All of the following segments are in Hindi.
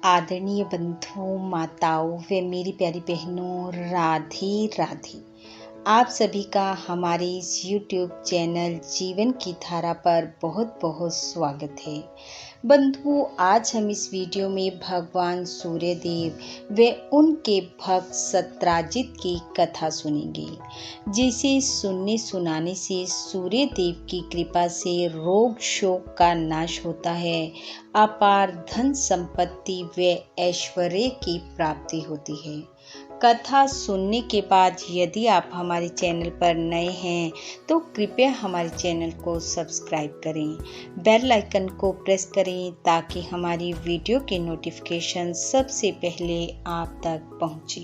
आदरणीय बंधुओं, माताओं व मेरी प्यारी बहनों, राधे राधे। आप सभी का हमारे इस YouTube चैनल जीवन की धारा पर बहुत बहुत स्वागत है। बंधुओं, आज हम इस वीडियो में भगवान सूर्यदेव व उनके भक्त सत्राजित की कथा सुनेंगे, जिसे सुनने सुनाने से सूर्यदेव की कृपा से रोग शोक का नाश होता है, अपार धन संपत्ति व ऐश्वर्य की प्राप्ति होती है। कथा सुनने के बाद यदि आप हमारे चैनल पर नए हैं तो कृपया हमारे चैनल को सब्सक्राइब करें, बेल आइकन को प्रेस करें ताकि हमारी वीडियो के नोटिफिकेशन सबसे पहले आप तक पहुंचे।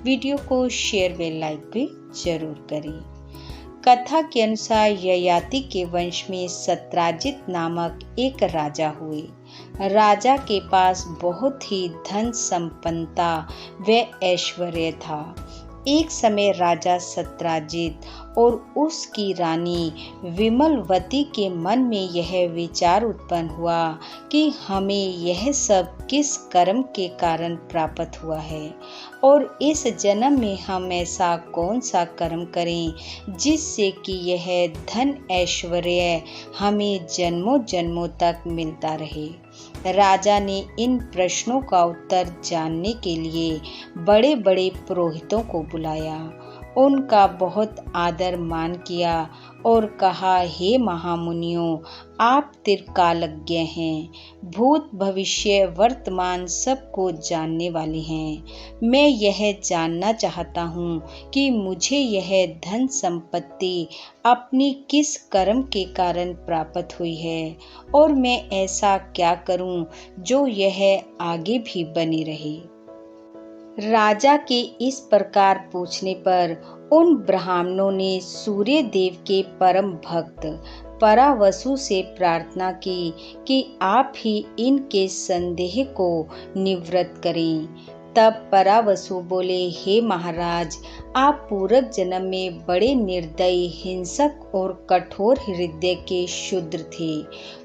वीडियो को शेयर व लाइक भी जरूर करें। कथा के अनुसार ययाति के वंश में सत्राजित नामक एक राजा हुए। राजा के पास बहुत ही धन संपन्नता व ऐश्वर्य था। एक समय राजा सत्राजित और उसकी रानी विमलवती के मन में यह विचार उत्पन्न हुआ कि हमें यह सब किस कर्म के कारण प्राप्त हुआ है और इस जन्म में हम ऐसा कौन सा कर्म करें जिससे कि यह धन ऐश्वर्य हमें जन्मों जन्मों तक मिलता रहे। राजा ने इन प्रश्नों का उत्तर जानने के लिए बड़े बड़े पुरोहितों को बुलाया, उनका बहुत आदर मान किया और कहा, हे महामुनियों, आप त्रिकालज्ञ हैं, भूत भविष्य वर्तमान सबको जानने वाले हैं। मैं यह जानना चाहता हूँ कि मुझे यह धन संपत्ति अपनी किस कर्म के कारण प्राप्त हुई है और मैं ऐसा क्या करूँ जो यह आगे भी बनी रहे। राजा के इस प्रकार पूछने पर उन ब्राह्मणों ने सूर्य देव के परम भक्त परावसु से प्रार्थना की कि आप ही इनके संदेह को निवृत्त करें। तब परावसु बोले, हे महाराज, आप पूर्व जन्म में बड़े निर्दयी, हिंसक और कठोर हृदय के शूद्र थे,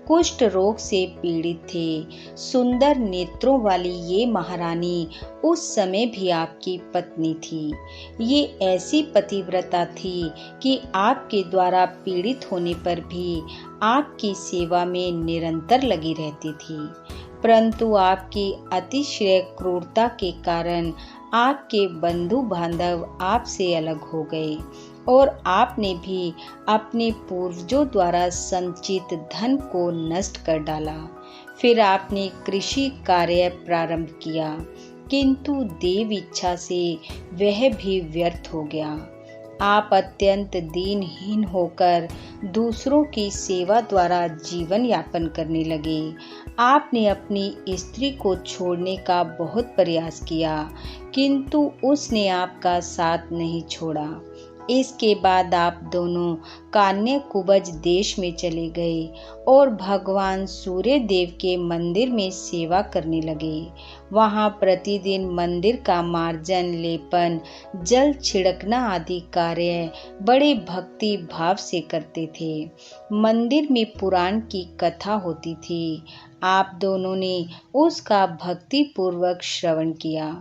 कुष्ठ रोग से पीड़ित थे। सुंदर नेत्रों वाली ये महारानी उस समय भी आपकी पत्नी थी। ये ऐसी पतिव्रता थी कि आपके द्वारा पीड़ित होने पर भी आपकी सेवा में निरंतर लगी रहती थी, परंतु आपकी अतिशय क्रूरता के कारण आपके बंधु बांधव आपसे अलग हो गए और आपने भी अपने पूर्वजों द्वारा संचित धन को नष्ट कर डाला। फिर आपने कृषि कार्य प्रारंभ किया, किंतु देव इच्छा से वह भी व्यर्थ हो गया। आप अत्यंत दीनहीन होकर दूसरों की सेवा द्वारा जीवन यापन करने लगे। आपने अपनी स्त्री को छोड़ने का बहुत प्रयास किया, किंतु उसने आपका साथ नहीं छोड़ा। इसके बाद आप दोनों कान्यकुब्ज देश में चले गए और भगवान सूर्य देव के मंदिर में सेवा करने लगे। वहां प्रतिदिन मंदिर का मार्जन, लेपन, जल छिड़कना आदि कार्य बड़े भक्ति भाव से करते थे। मंदिर में पुराण की कथा होती थी। आप दोनों ने उसका भक्ति पूर्वक श्रवण किया।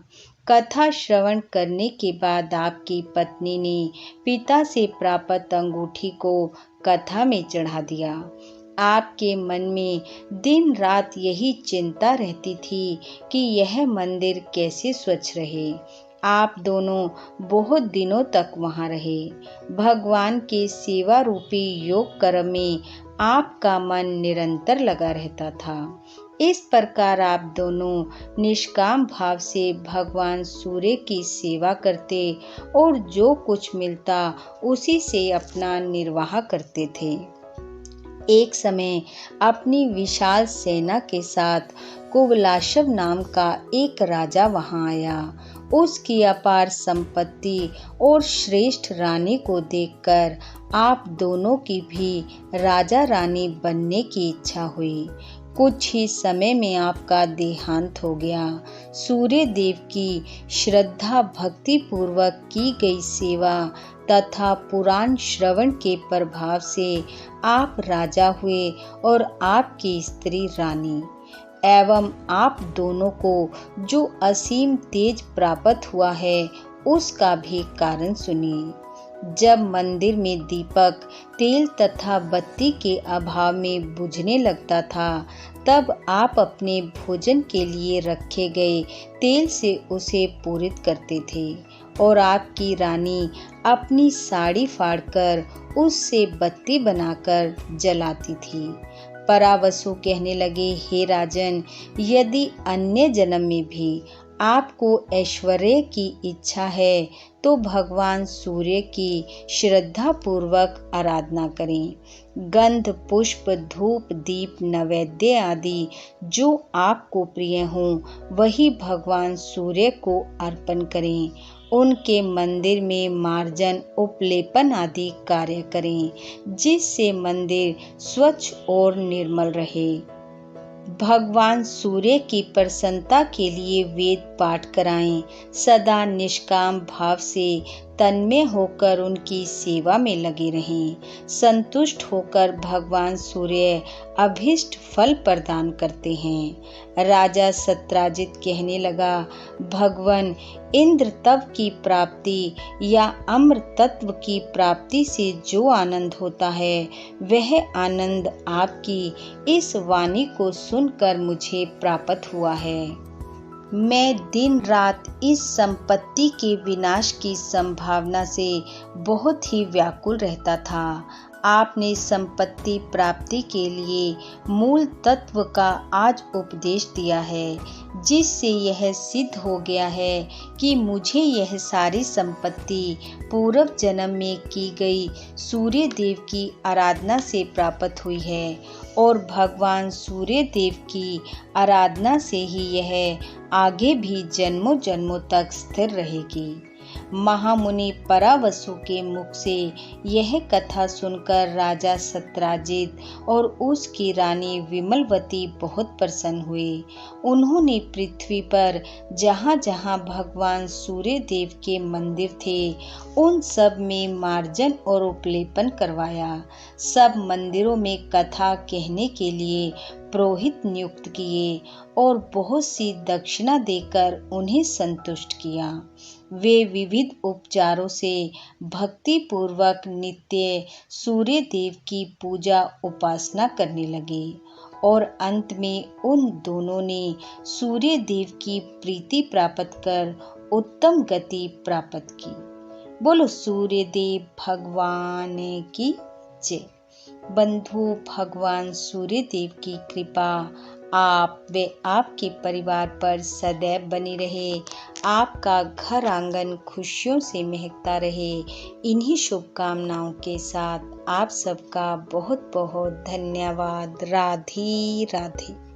कथा श्रवण करने के बाद आपकी पत्नी ने पिता से प्राप्त अंगूठी को कथा में चढ़ा दिया। आपके मन में दिन रात यही चिंता रहती थी कि यह मंदिर कैसे स्वच्छ रहे। आप दोनों बहुत दिनों तक वहां रहे। भगवान के सेवा रूपी योग कर्म में आपका मन निरंतर लगा रहता था। इस प्रकार आप दोनों निष्काम भाव से भगवान सूर्य की सेवा करते और जो कुछ मिलता उसी से अपना निर्वाह करते थे। एक समय अपनी विशाल सेना के साथ कुवलाशव नाम का एक राजा वहां आया। उसकी अपार संपत्ति और श्रेष्ठ रानी को देखकर आप दोनों की भी राजा रानी बनने की इच्छा हुई। कुछ ही समय में आपका देहांत हो गया। सूर्य देव की श्रद्धा भक्ति पूर्वक की गई सेवा तथा पुराण श्रवण के प्रभाव से आप राजा हुए और आपकी स्त्री रानी। एवं आप दोनों को जो असीम तेज प्राप्त हुआ है उसका भी कारण सुनिए। जब मंदिर में दीपक तेल तथा बत्ती के अभाव में बुझने लगता था, तब आप अपने भोजन के लिए रखे गए तेल से उसे पूरित करते थे और आपकी रानी अपनी साड़ी फाड़कर उससे बत्ती बनाकर जलाती थी। परावसु कहने लगे, हे राजन, यदि अन्य जन्म में भी आपको ऐश्वर्य की इच्छा है तो भगवान सूर्य की श्रद्धा पूर्वक आराधना करें। गंध, पुष्प, धूप, दीप, नैवेद्य आदि जो आपको प्रिय हों वही भगवान सूर्य को अर्पण करें। उनके मंदिर में मार्जन, उपलेपन आदि कार्य करें, जिससे मंदिर स्वच्छ और निर्मल रहे। भगवान सूर्य की प्रसन्नता के लिए वेद पाठ कराएं। सदा निष्काम भाव से तन्मय होकर उनकी सेवा में लगे रहें। संतुष्ट होकर भगवान सूर्य अभीष्ट फल प्रदान करते हैं। राजा सत्राजित कहने लगा, भगवान, इंद्र तप की प्राप्ति या अम्र तत्व की प्राप्ति से जो आनंद होता है वह आनंद आपकी इस वाणी को सुनकर मुझे प्राप्त हुआ है। मैं दिन रात इस संपत्ति के विनाश की संभावना से बहुत ही व्याकुल रहता था। आपने संपत्ति प्राप्ति के लिए मूल तत्व का आज उपदेश दिया है, जिससे यह सिद्ध हो गया है कि मुझे यह सारी संपत्ति पूर्व जन्म में की गई सूर्य देव की आराधना से प्राप्त हुई है और भगवान सूर्य देव की आराधना से ही यह आगे भी जन्मों जन्मों तक स्थिर रहेगी। महामुनि परावसु के मुख से यह कथा सुनकर राजा सत्राजित और उसकी रानी विमलवती बहुत प्रसन्न हुए। उन्होंने पृथ्वी पर जहाँ जहाँ भगवान सूर्य देव के मंदिर थे उन सब में मार्जन और उपलेपन करवाया। सब मंदिरों में कथा कहने के लिए पुरोहित नियुक्त किए और बहुत सी दक्षिणा देकर उन्हें संतुष्ट किया। वे विविध उपचारों से भक्ति पूर्वक नित्य सूर्य देव की पूजा उपासना करने लगे और अंत में उन दोनों ने सूर्य देव की प्रीति प्राप्त कर उत्तम गति प्राप्त की। बोलो सूर्य देव भगवान की जय। बंधु, भगवान सूर्य देव की कृपा आप व आपके परिवार पर सदैव बनी रहे। आपका घर आंगन खुशियों से महकता रहे। इन्हीं शुभकामनाओं के साथ आप सबका बहुत बहुत धन्यवाद। राधे राधे।